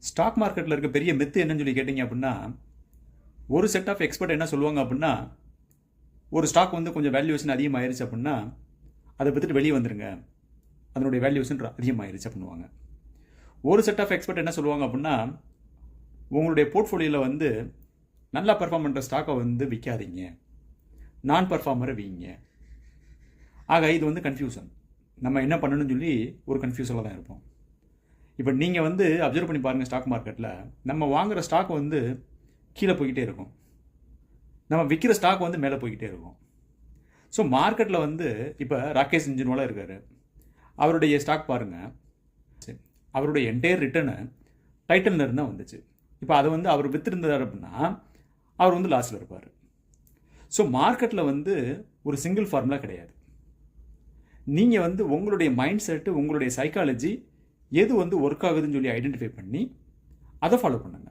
Stock மார்க்கெட்டில் இருக்க பெரிய மித்து என்னன்னு சொல்லி கேட்டிங்க அப்படின்னா, ஒரு செட் ஆஃப் எக்ஸ்பர்ட் என்ன சொல்லுவாங்க அப்படின்னா, ஒரு ஸ்டாக் வந்து கொஞ்சம் வேல்யூவேஷன் அதிகமாகிருச்சு அப்படின்னா அதை பற்றிட்டு வெளியே வந்துருங்க, அதனுடைய வேல்யூவேஷன் அதிகமாகிருச்சு அப்படின்னுவாங்க. ஒரு செட் ஆஃப் எக்ஸ்பர்ட் என்ன சொல்லுவாங்க அப்படின்னா, உங்களுடைய போர்ட்ஃபோலியோவில் வந்து நல்லா பெர்ஃபார்ம் பண்ணுற ஸ்டாக்கை வந்து விற்காதீங்க, நான் பெர்ஃபார்மரை வீங்க. ஆக இது வந்து கன்ஃபியூஷன். நம்ம என்ன பண்ணணும்னு சொல்லி ஒரு கன்ஃபியூஷனில் தான் இருப்போம். இப்போ நீங்கள் வந்து அப்சர்வ் பண்ணி பாருங்கள், ஸ்டாக் மார்க்கெட்டில் நம்ம வாங்குகிற ஸ்டாக் வந்து கீழே போய்கிட்டே இருக்கும், நம்ம விற்கிற ஸ்டாக் வந்து மேலே போய்கிட்டே இருக்கும். ஸோ மார்க்கெட்டில் வந்து இப்போ ராகேஷ் ஜுன்ஜுன்வாலா இருக்கார், அவருடைய ஸ்டாக் பாருங்கள், அவருடைய என்டையர் ரிட்டர்னு டைட்டனில் இருந்தால் வந்துச்சு. இப்போ அதை வந்து அவர் விற்றுருந்தார் அப்படின்னா அவர் வந்து லாஸில் இருப்பார். ஸோ மார்க்கெட்டில் வந்து ஒரு சிங்கிள் ஃபார்முலா கிடையாது. நீங்கள் வந்து உங்களுடைய மைண்ட் செட்டு, உங்களுடைய சைக்காலஜி எது வந்து ஒர்க் ஆகுதுன்னு சொல்லி ஐடென்டிஃபை பண்ணி அதை ஃபாலோ பண்ணுங்கள்.